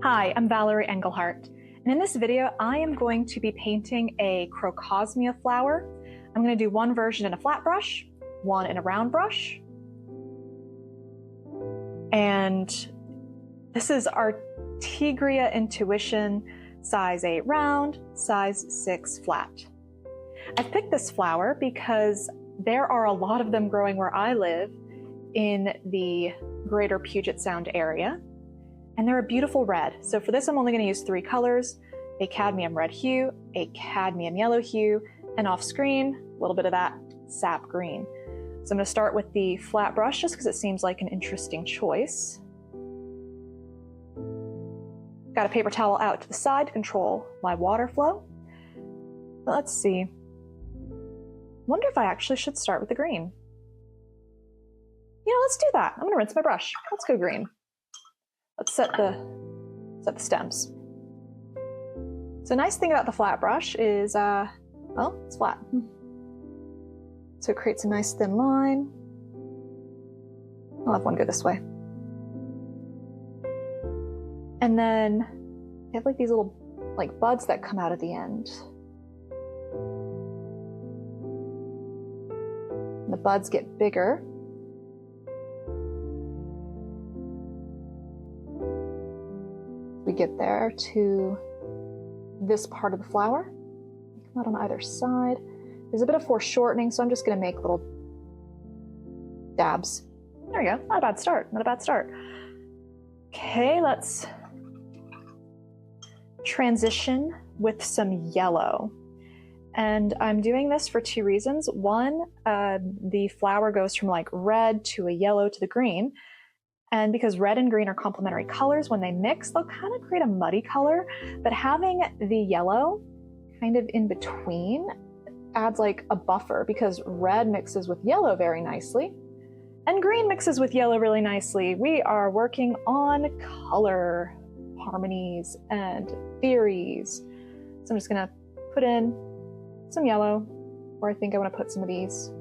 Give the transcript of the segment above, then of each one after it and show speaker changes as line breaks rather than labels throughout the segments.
Hi, I'm Valerie Englehart, and in this video I am going to be painting a Crocosmia flower. I'm going to do one version in a flat brush, one in a round brush, and this is Artigria Intuition, size 8 round, size 6 flat. I've picked this flower because there are a lot of them growing where I live in the greater Puget Sound area. And they're a beautiful red. So for this, I'm only going to use 3 colors, a cadmium red hue, a cadmium yellow hue, and off screen, a little bit of that sap green. So I'm going to start with the flat brush just because it seems like an interesting choice. Got a paper towel out to the side to control my water flow. But let's see. Wonder if I actually should start with the green. Let's do that. I'm going to rinse my brush. Let's go green. Let's set the stems. So nice thing about the flat brush is, well, it's flat. So it creates a nice thin line. I'll have one go this way. And then you have like these little buds that come out at the end. And the buds get bigger. We get there to this part of the flower. Come out on either side. There's a bit of foreshortening, so I'm just going to make little dabs. There we go. Not a bad start. Not a bad start. Okay, let's transition with some yellow. And I'm doing this for 2 reasons. One, the flower goes from red to a yellow to the green. And because red and green are complementary colors, when they mix, they'll kind of create a muddy color. But having the yellow kind of in between adds a buffer, because red mixes with yellow very nicely, and green mixes with yellow really nicely. We are working on color harmonies and theories. So I'm just gonna put in some yellow, or I think I want to put some of these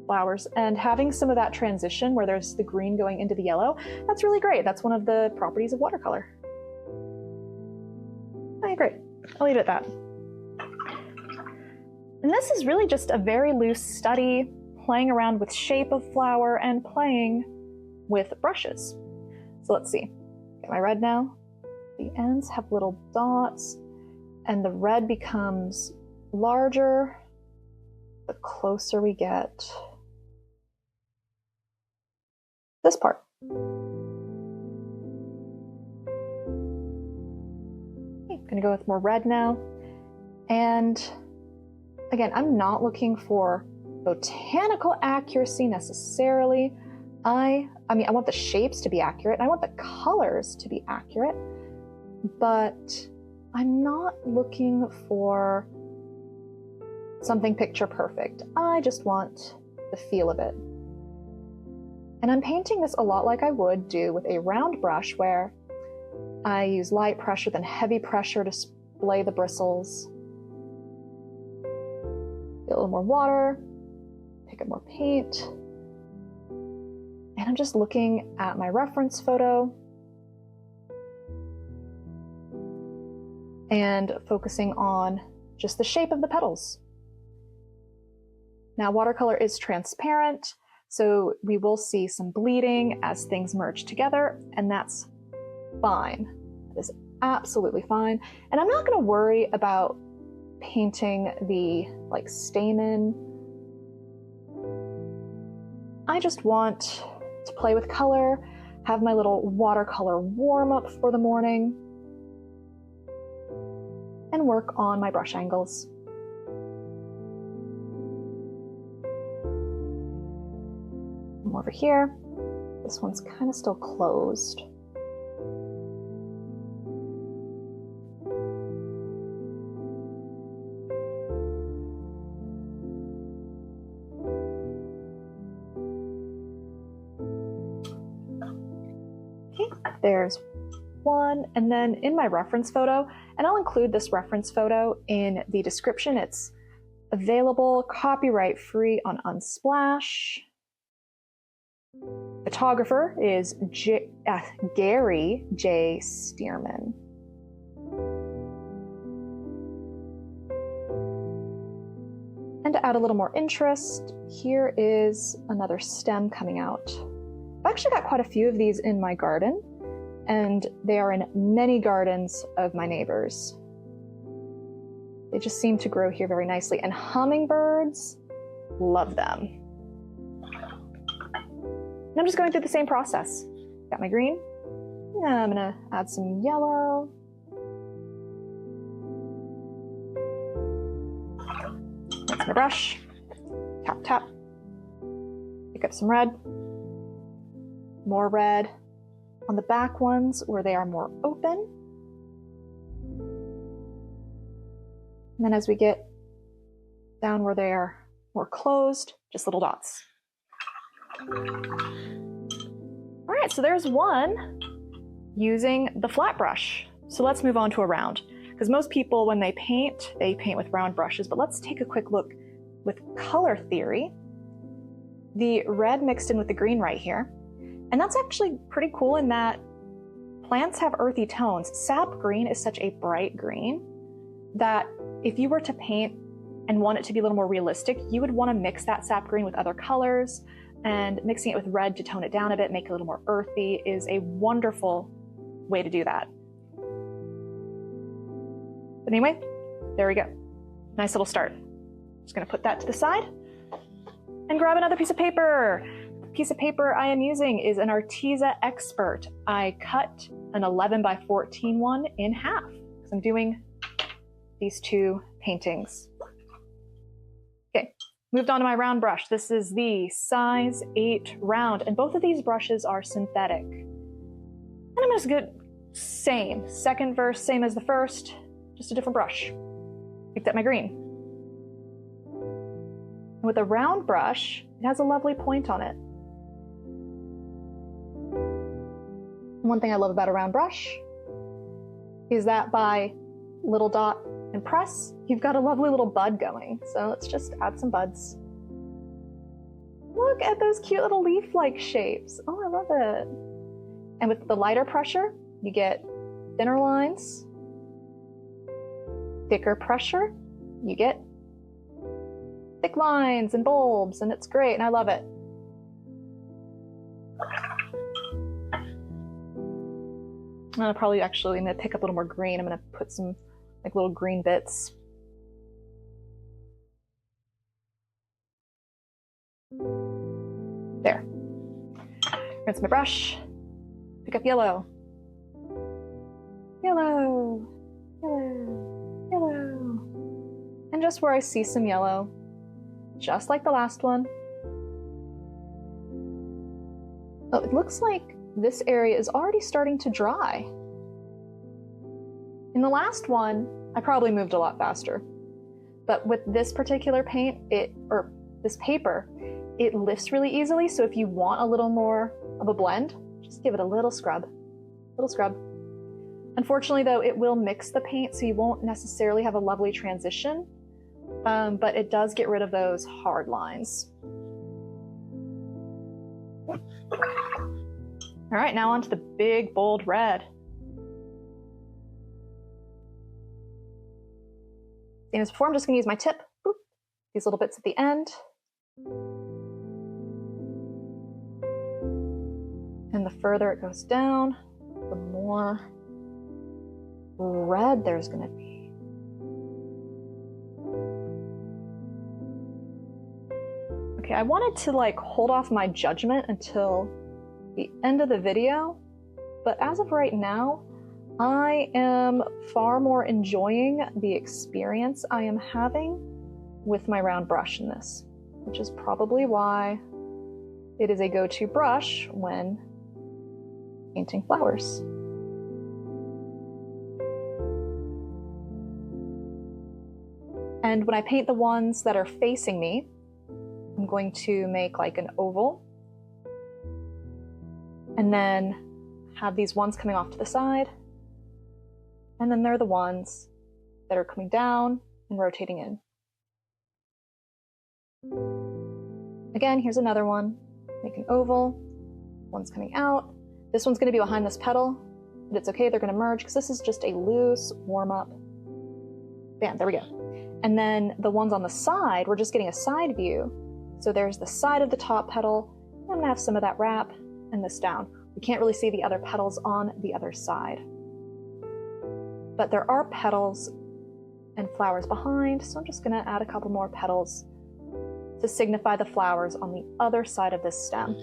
flowers, and having some of that transition where there's the green going into the yellow, that's really great. That's one of the properties of watercolor. Okay, great. I'll leave it at that. And this is really just a very loose study, playing around with shape of flower and playing with brushes. So let's see. Get my red now. The ends have little dots, and the red becomes larger the closer we get this part. Okay, I'm gonna go with more red now. And again, I'm not looking for botanical accuracy necessarily. I want the shapes to be accurate, and I want the colors to be accurate, but I'm not looking for something picture perfect. I just want the feel of it. And I'm painting this a lot like I would do with a round brush, where I use light pressure then heavy pressure to splay the bristles. Get a little more water, pick up more paint. And I'm just looking at my reference photo and focusing on just the shape of the petals. Now, watercolor is transparent, so we will see some bleeding as things merge together, and that's fine. That is absolutely fine. And I'm not going to worry about painting the stamen. I just want to play with color, have my little watercolor warm-up for the morning, and work on my brush angles. Over here, this one's kind of still closed. Okay, there's one. And then in my reference photo, and I'll include this reference photo in the description, it's available copyright free on Unsplash. Photographer is Gary J. Stearman. And to add a little more interest, here is another stem coming out. I've actually got quite a few of these in my garden, and they are in many gardens of my neighbors. They just seem to grow here very nicely, and hummingbirds love them. And I'm just going through the same process. Got my green. Now I'm gonna add some yellow. That's my brush. Tap, tap. Pick up some red. More red on the back ones where they are more open. And then as we get down where they are more closed, just little dots. All right, so there's one using the flat brush. So let's move on to a round, because most people, when they paint with round brushes, but let's take a quick look with color theory. The red mixed in with the green right here. And that's actually pretty cool in that plants have earthy tones. Sap green is such a bright green that if you were to paint and want it to be a little more realistic, you would want to mix that sap green with other colors, and mixing it with red to tone it down a bit, make it a little more earthy, is a wonderful way to do that. But anyway, there we go. Nice little start. Just gonna put that to the side and grab another piece of paper. The piece of paper I am using is an Arteza Expert. I cut an 11 by 14 one in half because I'm doing these two paintings. Okay, moved on to my round brush. This is the size 8 round, and both of these brushes are synthetic. And I'm just good, same. Second verse, same as the first, just a different brush. Picked up my green. And with a round brush, it has a lovely point on it. One thing I love about a round brush is that by little dot and press, you've got a lovely little bud going. So let's just add some buds. Look at those cute little leaf-like shapes. Oh, I love it. And with the lighter pressure, you get thinner lines. Thicker pressure, you get thick lines and bulbs, and it's great, and I love it. I'm probably actually going to pick up a little more green. I'm going to put some like little green bits. There. Rinse my brush. Pick up yellow. Yellow. Yellow. Yellow. And just where I see some yellow, just like the last one. Oh, it looks like this area is already starting to dry. In the last one, I probably moved a lot faster. But with this particular paint, this paper, it lifts really easily. So if you want a little more of a blend, just give it a little scrub. Unfortunately though, it will mix the paint, so you won't necessarily have a lovely transition, but it does get rid of those hard lines. All right, now onto the big, bold red. Same as before, I'm just gonna use my tip, boop, these little bits at the end. And the further it goes down, the more red there's gonna be. Okay, I wanted to like hold off my judgment until the end of the video, but as of right now, I am far more enjoying the experience I am having with my round brush in this, which is probably why it is a go-to brush when painting flowers. And when I paint the ones that are facing me, I'm going to make like an oval, and then have these ones coming off to the side, and then they're the ones that are coming down and rotating in. Again, here's another one. Make an oval, One's coming out. This one's gonna be behind this petal, but it's okay, they're gonna merge because this is just a loose warm up. Bam, there we go. And then the ones on the side, we're just getting a side view. So there's the side of the top petal. I'm gonna have some of that wrap and this down. We can't really see the other petals on the other side. But there are petals and flowers behind, so I'm just gonna add a couple more petals to signify the flowers on the other side of this stem.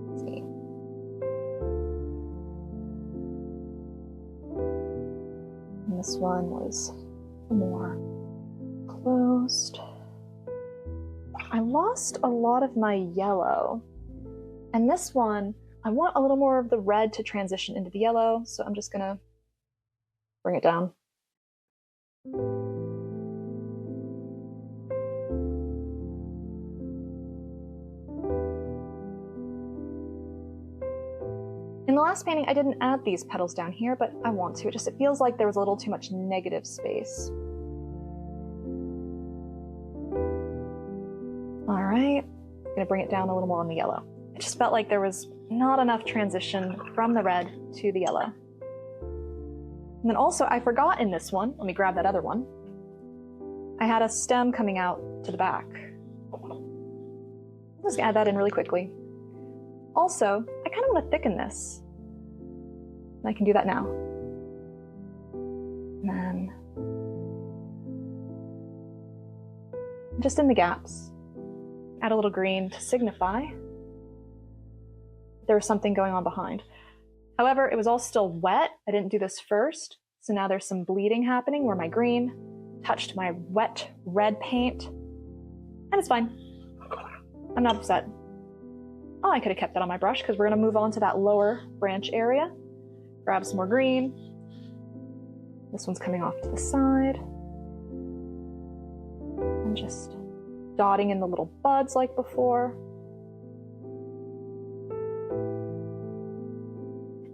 Let's see. And this one was more closed. I lost a lot of my yellow, and this one, I want a little more of the red to transition into the yellow, so I'm just gonna bring it down. In the last painting, I didn't add these petals down here, but I want to. It feels like there was a little too much negative space. All right, I'm gonna bring it down a little more on the yellow. It just felt like there was not enough transition from the red to the yellow. And then also, I forgot in this one, let me grab that other one, I had a stem coming out to the back. Let's add that in really quickly. Also, I kind of want to thicken this. And I can do that now. And then, just in the gaps, add a little green to signify there was something going on behind. However, it was all still wet. I didn't do this first. So now there's some bleeding happening where my green touched my wet red paint. And it's fine. I'm not upset. Oh, I could have kept that on my brush because we're gonna move on to that lower branch area. Grab some more green. This one's coming off to the side. And just dotting in the little buds like before.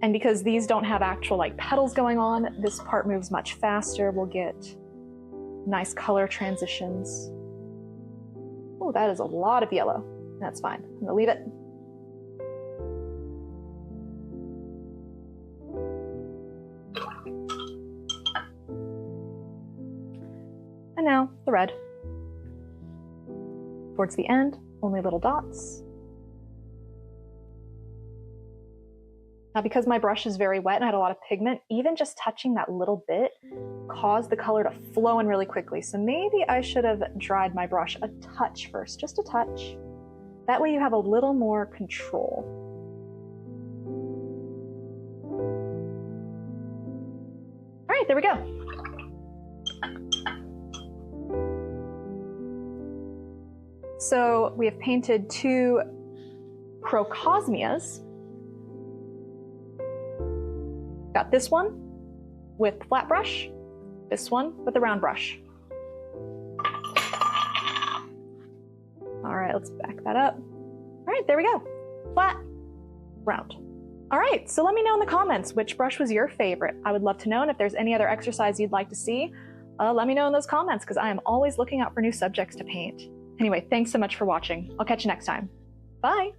And because these don't have actual like petals going on, this part moves much faster. We'll get nice color transitions. Oh, that is a lot of yellow. That's fine. I'm gonna leave it. And now the red. Towards the end, only little dots. Now, because my brush is very wet and I had a lot of pigment, even just touching that little bit caused the color to flow in really quickly. So maybe I should have dried my brush a touch first, just a touch. That way you have a little more control. All right, there we go. So we have painted 2 Crocosmias. Got this one with the flat brush, this one with the round brush. All right, let's back that up. All right, there we go. Flat, round. All right, so let me know in the comments which brush was your favorite. I would love to know, and if there's any other exercise you'd like to see, let me know in those comments because I am always looking out for new subjects to paint. Anyway, thanks so much for watching. I'll catch you next time. Bye.